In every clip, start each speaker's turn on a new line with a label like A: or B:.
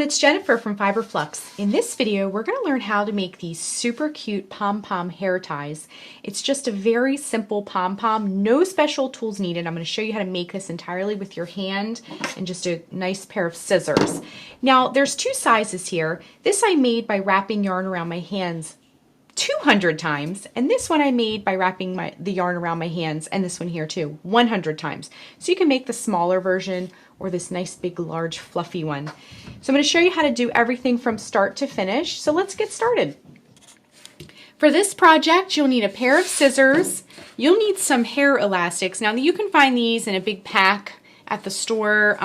A: it's Jennifer from Flux. In this video, we're going to learn how to make these super cute pom-pom hair ties. It's just a very simple pom-pom, no special tools needed. I'm going to show you how to make this entirely with your hand and just a nice pair of scissors. Now, there's two sizes here. This I made by wrapping yarn around my hands 200 times, and this one I made by wrapping the yarn around my hands, and this one here too, 100 times. So you can make the smaller version or this nice big large fluffy one. So I'm going to show you how to do everything from start to finish. So let's get started. For this project, you'll need a pair of scissors. You'll need some hair elastics. Now you can find these in a big pack at the store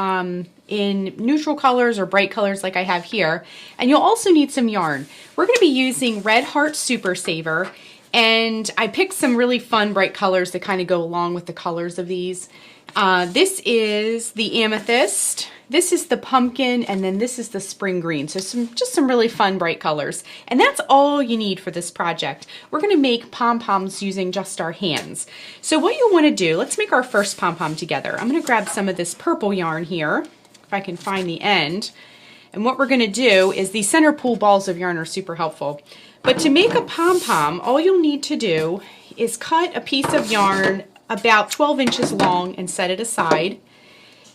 A: in neutral colors or bright colors like I have here. And you'll also need some yarn. We're going to be using Red Heart Super Saver, and I picked some really fun bright colors that kind of go along with the colors of these. This is the amethyst, this is the pumpkin, and then this is the spring green. So just some really fun bright colors. And that's all you need for this project. We're going to make pom-poms using just our hands. So what you'll want to do, let's make our first pom-pom together. I'm going to grab some of this purple yarn here, if I can find the end. And what we're going to do is these center pull balls of yarn are super helpful. But to make a pom-pom, all you'll need to do is cut a piece of yarn about 12 inches long and set it aside.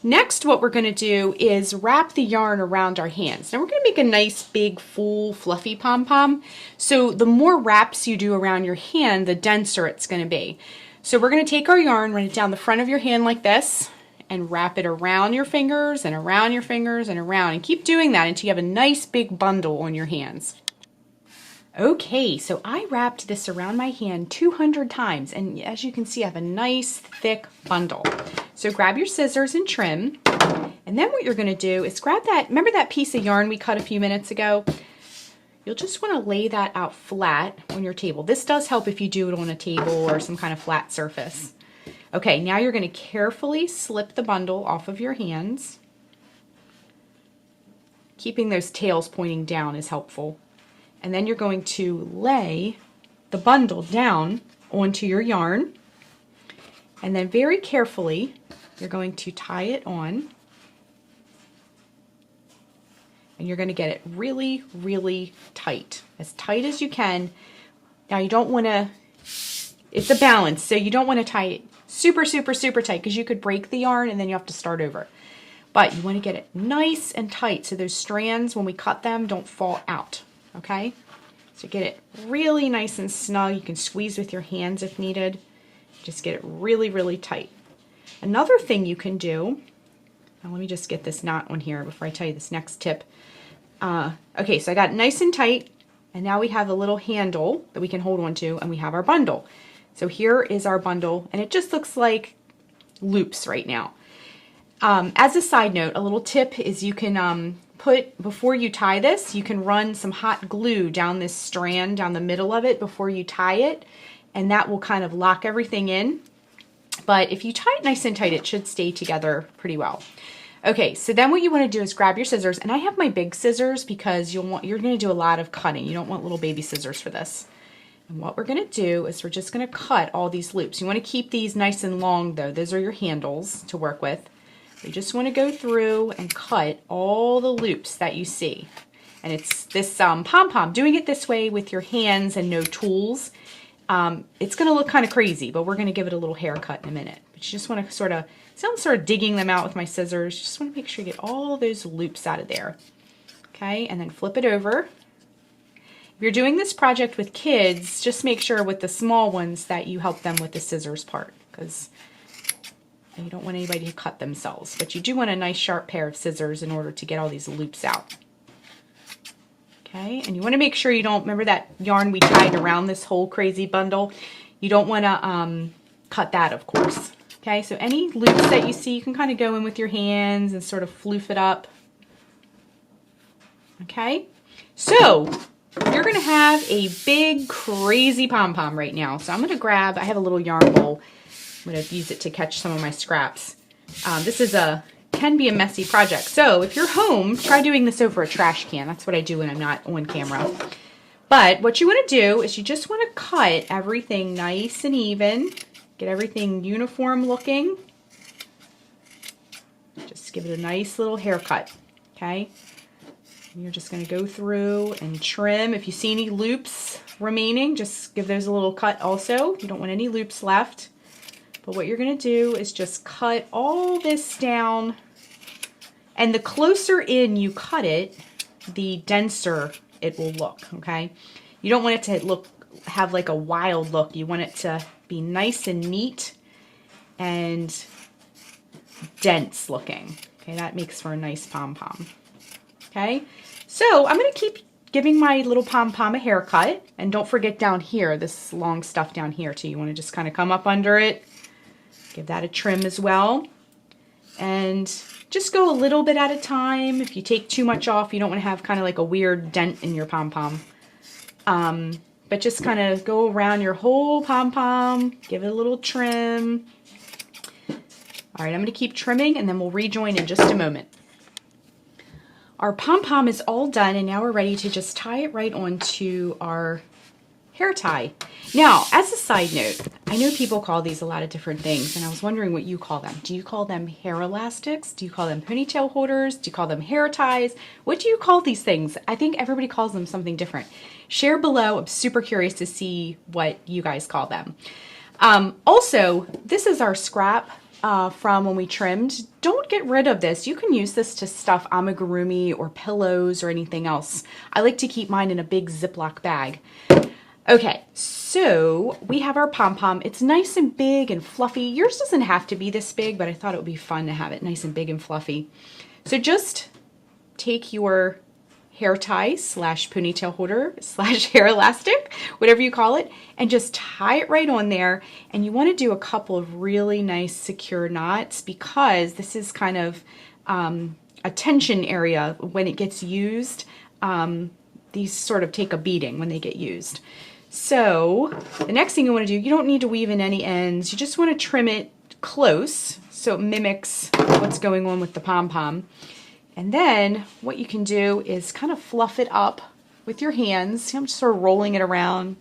A: Next, what we're going to do is wrap the yarn around our hands. Now we're going to make a nice big full fluffy pom-pom. So the more wraps you do around your hand, the denser it's going to be. So we're going to take our yarn, run it down the front of your hand like this, and wrap it around your fingers and around your fingers and around, and keep doing that until you have a nice big bundle on your hands. Okay, so I wrapped this around my hand 200 times, and as you can see, I have a nice thick bundle. So grab your scissors and trim, and then what you're going to do is grab that, remember that piece of yarn we cut a few minutes ago? You'll just want to lay that out flat on your table. This does help if you do it on a table or some kind of flat surface. Okay, now you're going to carefully slip the bundle off of your hands. Keeping those tails pointing down is helpful. And then you're going to lay the bundle down onto your yarn. And then very carefully, you're going to tie it on. And you're going to get it really, really tight as you can. Now you don't want to, it's a balance, so you don't want to tie it super, super, super tight because you could break the yarn and then you have to start over. But you want to get it nice and tight so those strands, when we cut them, don't fall out. Okay? So get it really nice and snug. You can squeeze with your hands if needed. Just get it really, really tight. Another thing you can do, now let me just get this knot on here before I tell you this next tip. Okay, so I got it nice and tight, and now we have a little handle that we can hold on to, and we have our bundle. So here is our bundle, and it just looks like loops right now. As a side note, a little tip is you can before you tie this, you can run some hot glue down this strand, down the middle of it before you tie it, and that will kind of lock everything in. But if you tie it nice and tight, it should stay together pretty well. Okay, so then what you want to do is grab your scissors, and I have my big scissors because you're going to do a lot of cutting. You don't want little baby scissors for this. And what we're going to do is we're just going to cut all these loops. You want to keep these nice and long though. Those are your handles to work with. You just want to go through and cut all the loops that you see. And it's this pom-pom, doing it this way with your hands and no tools. It's going to look kind of crazy, but we're going to give it a little haircut in a minute. But you just want to sort of, so I'm sort of digging them out with my scissors. Just want to make sure you get all those loops out of there. Okay, and then flip it over. If you're doing this project with kids, just make sure with the small ones that you help them with the scissors part, because you don't want anybody to cut themselves. But you do want a nice sharp pair of scissors in order to get all these loops out. Okay, and you want to make sure you don't, remember that yarn we tied around this whole crazy bundle? You don't want to cut that, of course. Okay, so any loops that you see, you can kind of go in with your hands and sort of floof it up. Okay, so you're going to have a big crazy pom-pom right now. So I'm going to grab, I have a little yarn bowl. I'm going to use it to catch some of my scraps. This is can be a messy project. So if you're home, try doing this over a trash can. That's what I do when I'm not on camera. But what you want to do is you just want to cut everything nice and even. Get everything uniform looking. Just give it a nice little haircut. Okay? You're just going to go through and trim. If you see any loops remaining, just give those a little cut also. You don't want any loops left. But what you're going to do is just cut all this down. And the closer in you cut it, the denser it will look, okay? You don't want it to have like a wild look. You want it to be nice and neat and dense looking. Okay, that makes for a nice pom-pom. Okay, so I'm going to keep giving my little pom-pom a haircut. And don't forget down here, this long stuff down here too. You want to just kind of come up under it. Give that a trim as well. And just go a little bit at a time. If you take too much off, you don't want to have kind of like a weird dent in your pom-pom. But just kind of go around your whole pom-pom. Give it a little trim. All right, I'm going to keep trimming and then we'll rejoin in just a moment. Our pom-pom is all done and now we're ready to just tie it right onto our hair tie. Now, as a side note, I know people call these a lot of different things and I was wondering what you call them. Do you call them hair elastics? Do you call them ponytail holders? Do you call them hair ties? What do you call these things? I think everybody calls them something different. Share below. I'm super curious to see what you guys call them. Also, this is our scrap from when we trimmed. Don't get rid of this. You can use this to stuff amigurumi or pillows or anything else. I like to keep mine in a big Ziploc bag. Okay, so we have our pom-pom. It's nice and big and fluffy. Yours doesn't have to be this big, but I thought it would be fun to have it nice and big and fluffy. So just take your hair tie slash ponytail holder slash hair elastic, whatever you call it, and just tie it right on there. And you want to do a couple of really nice secure knots because this is kind of a tension area when it gets used. These sort of take a beating when they get used. So the next thing you want to do, you don't need to weave in any ends. You just want to trim it close so it mimics what's going on with the pom-pom. And then what you can do is kind of fluff it up with your hands. I'm just sort of rolling it around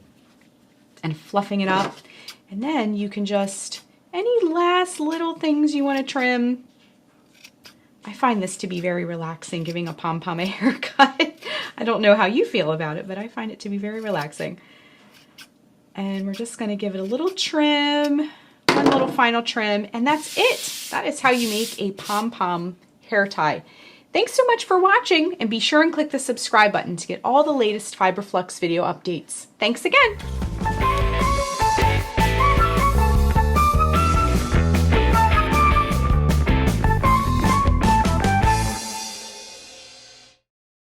A: and fluffing it up. And then you can just, any last little things you want to trim. I find this to be very relaxing, giving a pom-pom a haircut. I don't know how you feel about it, but I find it to be very relaxing. And we're just going to give it a little trim, one little final trim, and that's it. That is how you make a pom-pom hair tie. Thanks so much for watching, and be sure and click the subscribe button to get all the latest Fiber Flux video updates. Thanks again.